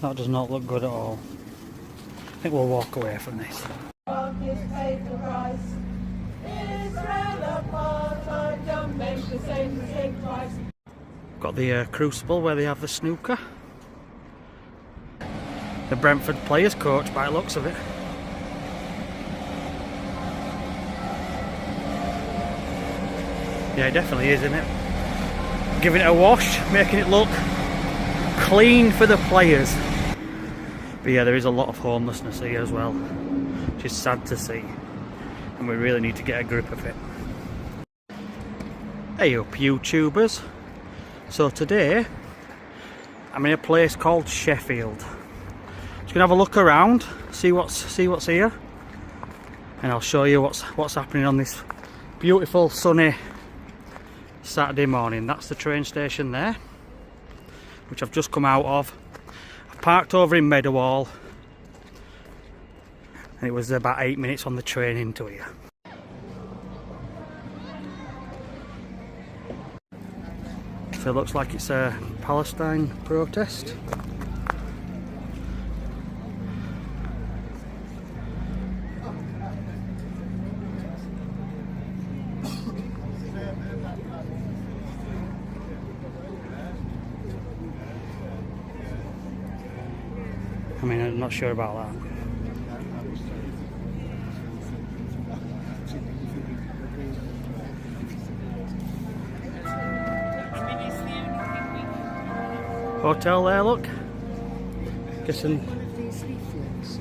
That does not look good at all. I think we'll walk away from this. Got the crucible where they have the snooker. The Brentford players coach by the looks of it. Yeah, it definitely is, isn't it? Giving it a wash, making it look clean for the players. But yeah, there is a lot of homelessness here as well, which is sad to see, and we really need to get a grip of it. Hey up, YouTubers. So today I'm in a place called Sheffield. Just gonna have a look around, see what's here, and I'll show you what's happening on this beautiful sunny Saturday morning. That's the train station there, which I've just come out of. I've parked over in Meadowhall, and it was about 8 minutes on the train into here. So it looks like it's a Palestine protest. I mean, I'm not sure about that. Hotel there, look. Guessing.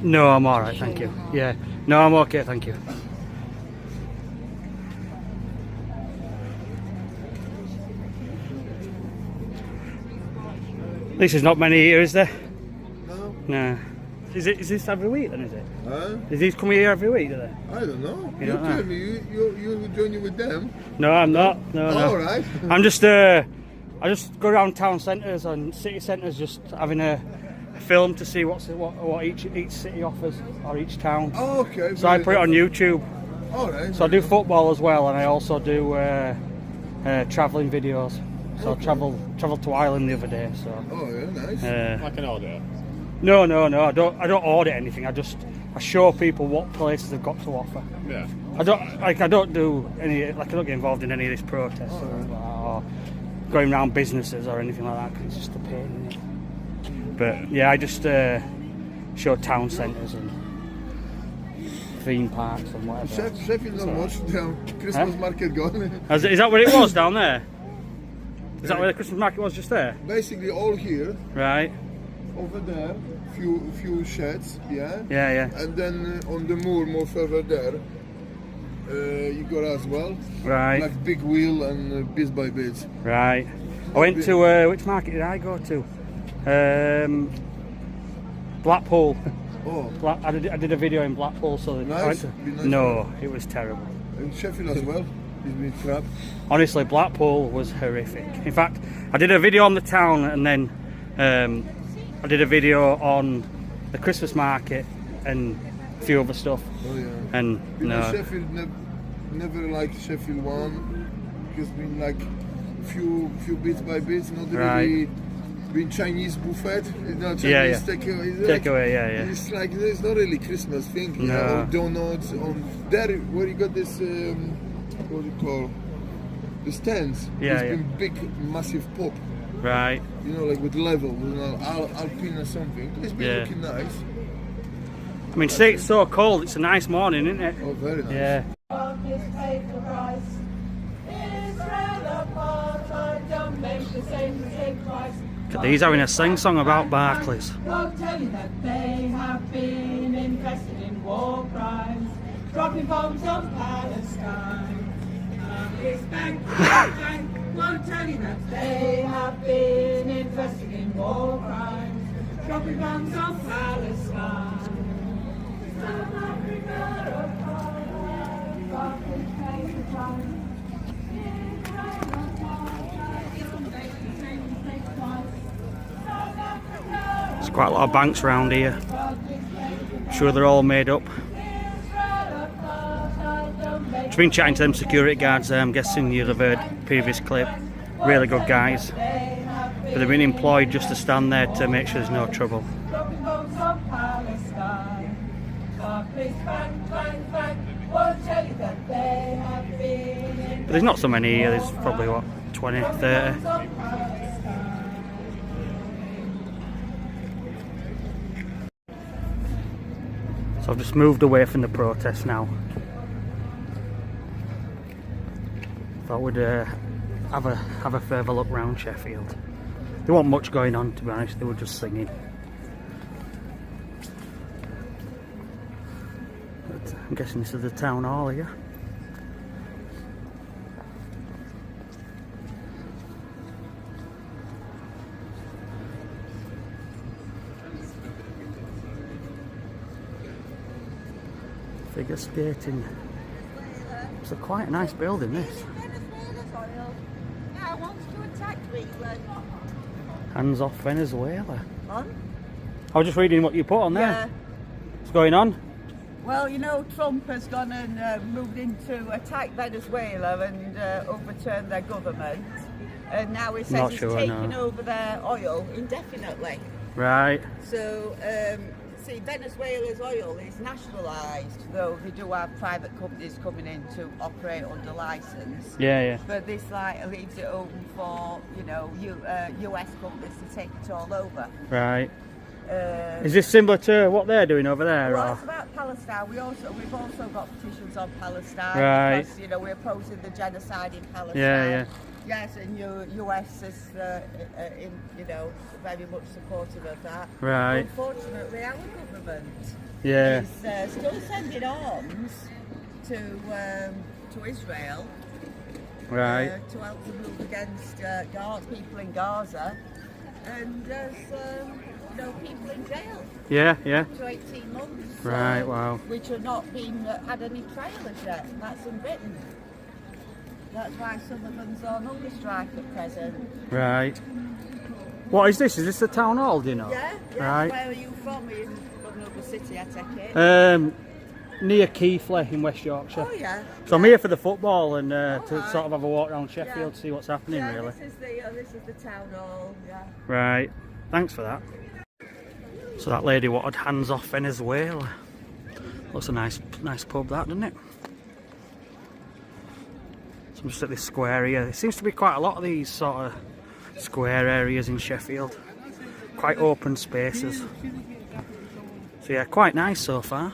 No, I'm alright, thank you. Yeah, no, I'm okay, thank you. This is not many here, is there? No. No. Is this every week then, is it? Huh? Is these coming here every week, do they? I don't know. You You don't tell know? me. You join with them. No, I'm not. No, no. All right. I'm just I just go around town centres and city centres, just having a film to see what each city offers, or each town. Oh, okay. So I put it on YouTube. All right. So I do football as well, and I also do travelling videos. So I travelled to Ireland the other day. So. Oh, yeah, nice. Like an order. No. I don't audit anything. I show people what places they've got to offer. Yeah. I don't get involved in any of this protest or going around businesses or anything like that, because it's just a pain, isn't it? But yeah, I just show town centres and theme parks and whatever. Sheffield not much down. Christmas market gone. Is that where it was down there? Is that where the Christmas market was, just there? Basically all here. Right. Over there, few sheds, yeah. Yeah. And then on the moor, more further there, you got as well. Right. Like big wheel and bits by bits. Right. I went to which market did I go to? Blackpool. Oh. I did a video in Blackpool, so Nice? Nice. No, it was terrible. And Sheffield as well. It's been crap. Honestly, Blackpool was horrific. In fact, I did a video on the town, and then I did a video on the Christmas market and a few other stuff. Oh yeah. And You know, no. Sheffield never liked Sheffield 1. Just been like few bits by bits, not really been Chinese buffet, you know, Chinese takeaway. Takeaway, yeah. It's like it's not really Christmas thing, you No. know, donuts on there where you got this what do you call the stands. Yeah, It's been big massive pop. Right. You know, like with level, you know, Alpine or something. It's been looking nice. I mean, see, it's so cold. It's a nice morning, isn't it? Oh, very nice. Yeah. Look at these having a sing-song about Barclays. They'll tell you that they have been invested in war crimes, dropping bombs on Palestine. This bank won't tell you that they have been invested in war crimes, dropping bombs on Palestine. South Africa, Barclays pays the price. There's quite a lot of banks around here. I'm sure they're all made up. Just been chatting to them security guards there. I'm guessing you'd have heard the previous clip. Really good guys. But they've been employed just to stand there to make sure there's no trouble. This bang, bang, bang won't tell you that they have been. But there's not so many here, there's probably what, 20, 30. So I've just moved away from the protest now. Thought we'd have a further look round Sheffield. There wasn't much going on, to be honest, they were just singing. But I'm guessing this is the town hall here. Figure skating. It's quite a nice building, this. Hands off Venezuela. I was just reading what you put on there. Yeah. What's going on? Well, you know, Trump has gone and moved in to attack Venezuela and overturn their government. And now he says he's taking over their oil indefinitely. Right. So, see, Venezuela's oil is nationalised, though they do have private companies coming in to operate under licence. Yeah, yeah. But this leaves it open for, you know, US companies to take it all over. Right. Is this similar to what they're doing over there? Well, or? it's about Palestine. We've also got petitions on Palestine, right. Because, you know, we're opposing the genocide in Palestine. Yeah, yeah. Yes, and US is, you know, very much supportive of that. Right. Unfortunately, our government yeah. is still sending arms to Israel. Right. To help to move against people in Gaza, and there's you know, people in jail. Yeah, yeah. To 18 months. Right, wow. Which have not been had any trial as yet. That's in Britain. That's why some of them's on hunger strike at present. Right. What is this? Is this the town hall, do you know? Yeah, yeah. Right. Where are you from? Are you from another city, I take it? Near Keighley in West Yorkshire. Oh yeah. So I'm here for the football and to sort of have a walk around Sheffield, see what's happening, yeah, really. This is the town hall, yeah. Right. Thanks for that. So that lady wanted hands off Venezuela. Looks a nice pub, that, doesn't it? So I'm just at this square here. There seems to be quite a lot of these sort of square areas in Sheffield. Quite open spaces. So yeah, quite nice so far.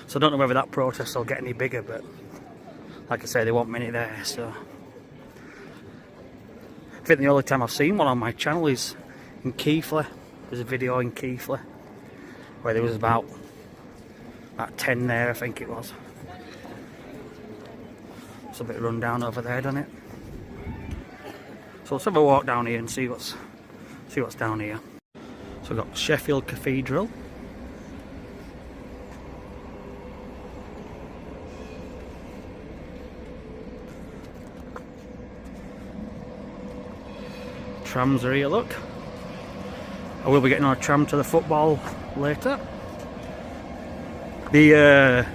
So I don't know whether that protest will get any bigger, but like I say, they want many there, so. I think the only time I've seen one on my channel is in Keighley. There's a video in Keighley where there was about 10 there, I think it was. It's a bit run down over there, doesn't it? So let's have a walk down here and see what's down here. So we've got Sheffield Cathedral. Trams are here, look. I will be getting on a tram to the football later. The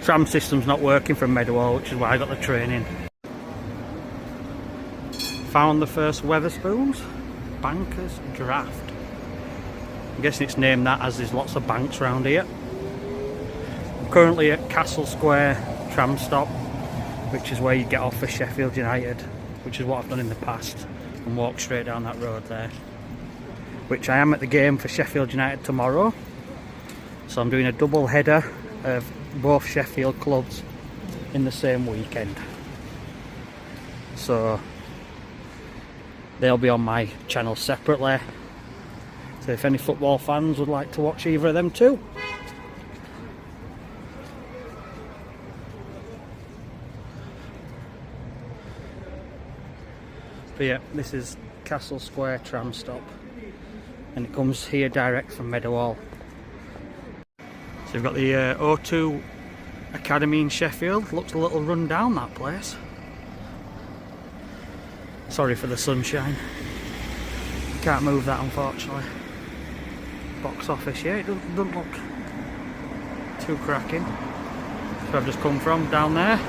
tram system's not working from Meadowhall, which is why I got the train in. Found the first Weatherspoons. Bankers Draft. I'm guessing it's named that as there's lots of banks around here. I'm currently at Castle Square tram stop, which is where you get off for Sheffield United, which is what I've done in the past, and walk straight down that road there. Which I am at the game for Sheffield United tomorrow. So I'm doing a double header of both Sheffield clubs in the same weekend. So they'll be on my channel separately. So if any football fans would like to watch either of them too. But yeah, this is Castle Square tram stop, and it comes here direct from Meadowhall. So you've got the O2 Academy in Sheffield. Looks a little run down, that place. Sorry for the sunshine. Can't move that, unfortunately. Box office, yeah, it doesn't look too cracking. So I've just come from down there.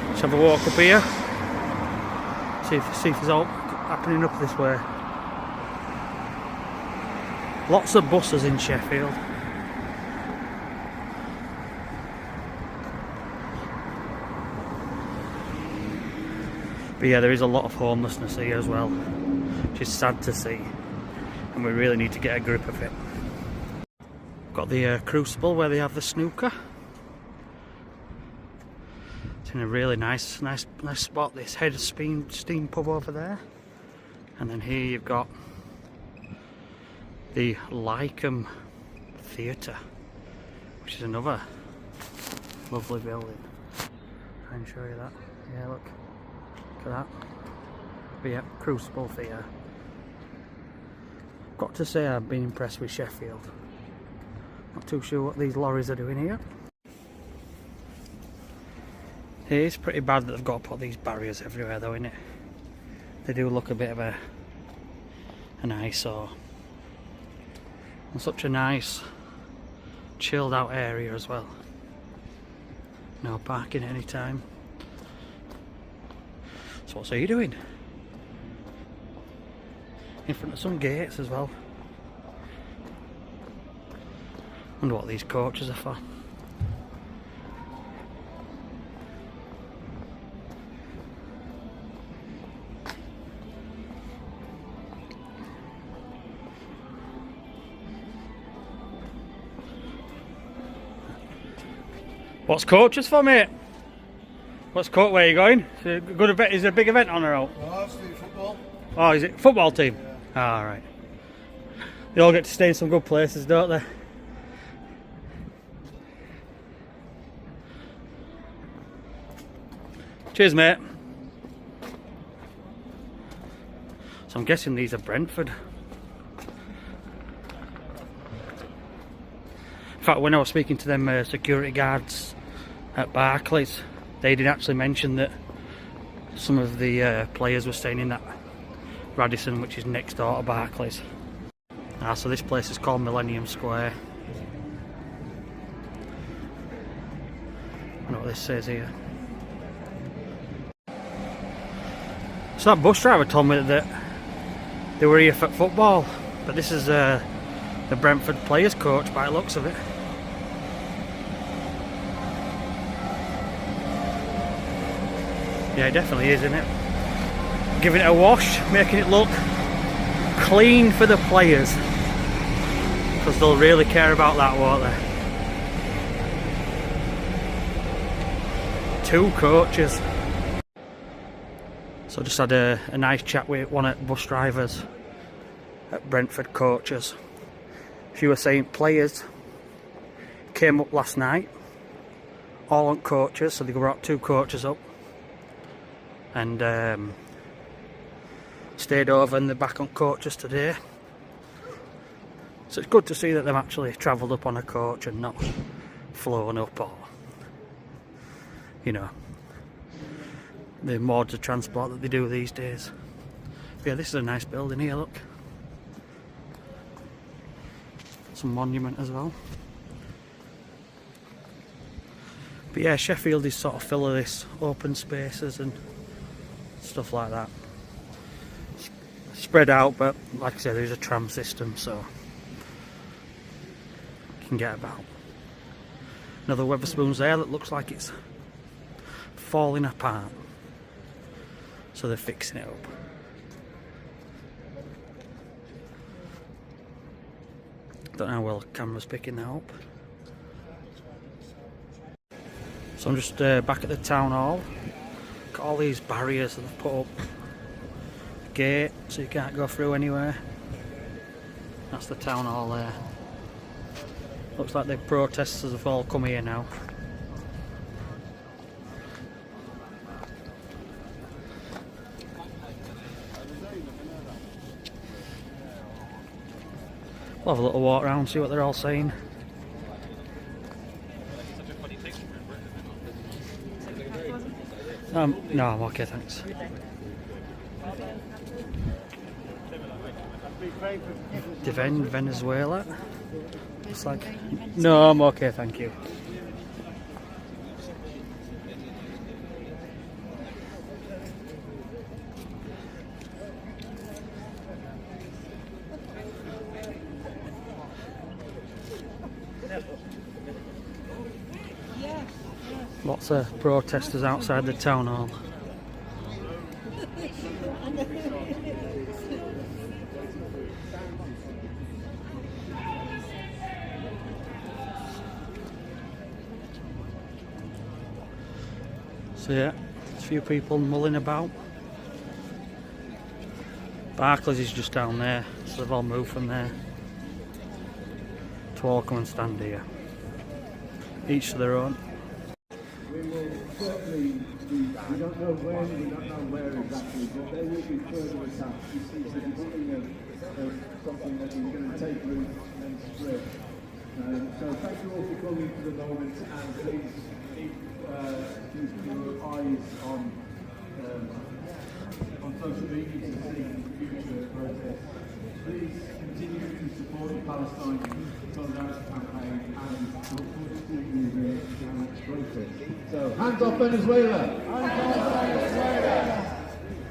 Let's have a walk up here. See if there's all happening up this way. Lots of buses in Sheffield. But yeah, there is a lot of homelessness here as well, which is sad to see, and we really need to get a grip of it. Got the Crucible where they have the snooker. It's in a really nice spot. This Head of Steam pub over there, and then here you've got the Lycombe Theatre, which is another lovely building. Try and show you that. Yeah, look at that. But yeah, Crucible Theatre. Got to say, I've been impressed with Sheffield. Not too sure what these lorries are doing here. It is pretty bad that they've got to put these barriers everywhere though, isn't it? They do look a bit of an eyesore. And such a nice chilled out area as well. No parking any time. So what's he doing? In front of some gates as well. Wonder what these coaches are for. What's coaches for, mate? What's coach? Where are you going? Is it a good event? Is there a big event on or out? No, it's the football. Oh, is it football team? Yeah. All right. They all get to stay in some good places, don't they? Cheers, mate. So I'm guessing these are Brentford. In fact, when I was speaking to them security guards at Barclays, they did actually mention that some of the players were staying in that Radisson, which is next door to Barclays. So this place is called Millennium Square. I know what this says here. So that bus driver told me that they were here for football, but this is the Brentford players coach by the looks of it. Yeah, it definitely is, isn't it? Giving it a wash, making it look clean for the players, because they'll really care about that, won't they? 2 coaches. So I just had a nice chat with one of the bus drivers at Brentford coaches. She was saying players came up last night, all on coaches, so they brought 2 coaches up and stayed over, and they're back on coaches today. So it's good to see that they've actually travelled up on a coach and not flown up, or, you know, the modes of transport that they do these days. But yeah, this is a nice building here, look. Some monument as well. But yeah, Sheffield is sort of full of this open spaces and stuff like that. Spread out, but like I said, there's a tram system, so you can get about. Another Wetherspoons there that looks like it's falling apart, so they're fixing it up. Don't know how well the camera's picking that up. So I'm just back at the town hall. Got all these barriers that they've put up. Gate, so you can't go through anywhere. That's the town hall there. Looks like the protesters have all come here now. We'll have a little walk around, see what they're all saying. No, I'm okay, thanks. Defend Venezuela. It's like, no, I'm okay, thank you. Lots of protesters outside the town hall. So yeah, there's a few people mulling about. Barclays is just down there, so they've all moved from there to all come and stand here. Each to their own. We will certainly do that. We don't know when, we don't know where exactly, but there will be further attacks. This is the beginning of something that is going to take root and spread. So thank you all for coming to the moment, and please keep your eyes on social media to see future protests. Please continue to support the Palestine Solidarity Campaign and look forward to seeing you here next protest. So, hands off Venezuela! Hands off Venezuela!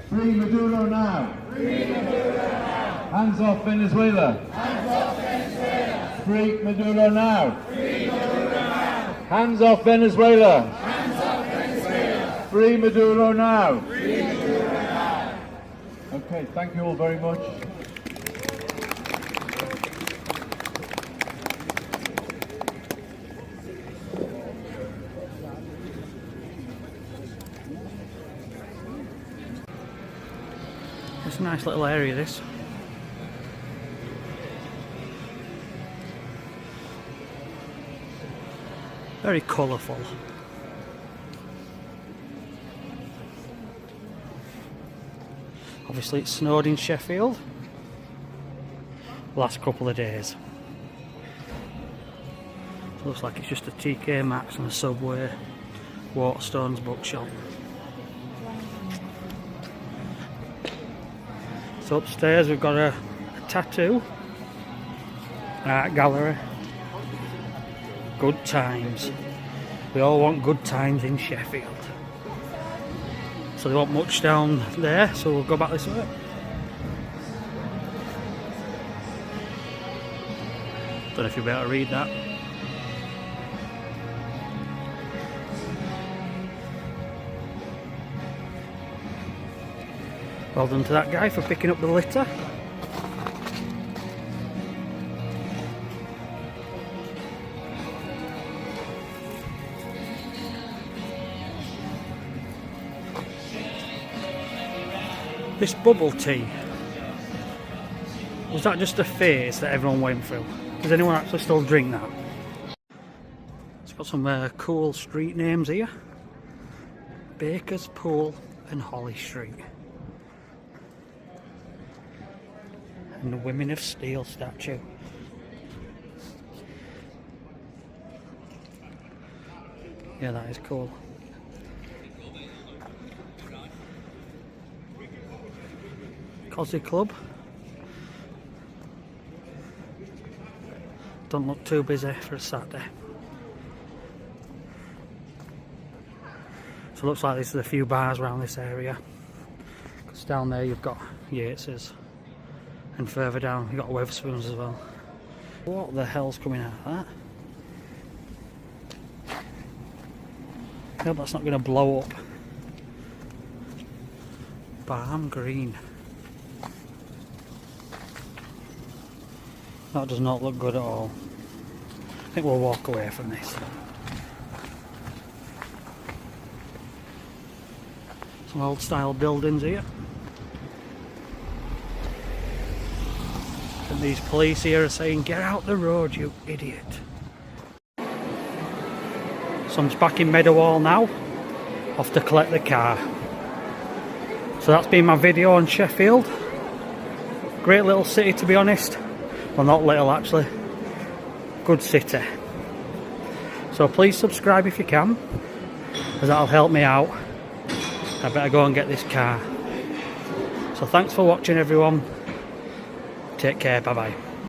Free Maduro now! Free Maduro now! Hands off Venezuela! Hands off Venezuela! Free Maduro now! Free Maduro now! Hands off Venezuela! Hands off Venezuela! Free Maduro now! Free Maduro now! Okay, thank you all very much. It's a nice little area, this. Very colourful. Obviously it snowed in Sheffield the last couple of days. So looks like it's just a TK Maxx and a Subway, Waterstones bookshop. So upstairs we've got a tattoo, art gallery, good times. We all want good times in Sheffield. So they want much down there, so we'll go back this way. Don't know if you'll be able to read that. Well done to that guy for picking up the litter. This bubble tea, was that just a phase that everyone went through? Does anyone actually still drink that? It's got some cool street names here. Baker's Pool and Holly Street. And the Women of Steel statue. Yeah, that is cool. Cosy Club. Don't look too busy for a Saturday. So it looks like there's a few bars around this area. Because down there you've got Yates's. And further down you've got Wetherspoons as well. What the hell's coming out of that? I hope that's not going to blow up. Balm green. That does not look good at all. I think we'll walk away from this. Some old style buildings here. And these police here are saying, "Get out the road, you idiot." So I'm back in Meadowhall now, off to collect the car. So that's been my video on Sheffield. Great little city, to be honest. Well, not little actually. Good city. So please subscribe if you can, as that'll help me out. I better go and get this car. So thanks for watching everyone. Take care, bye bye.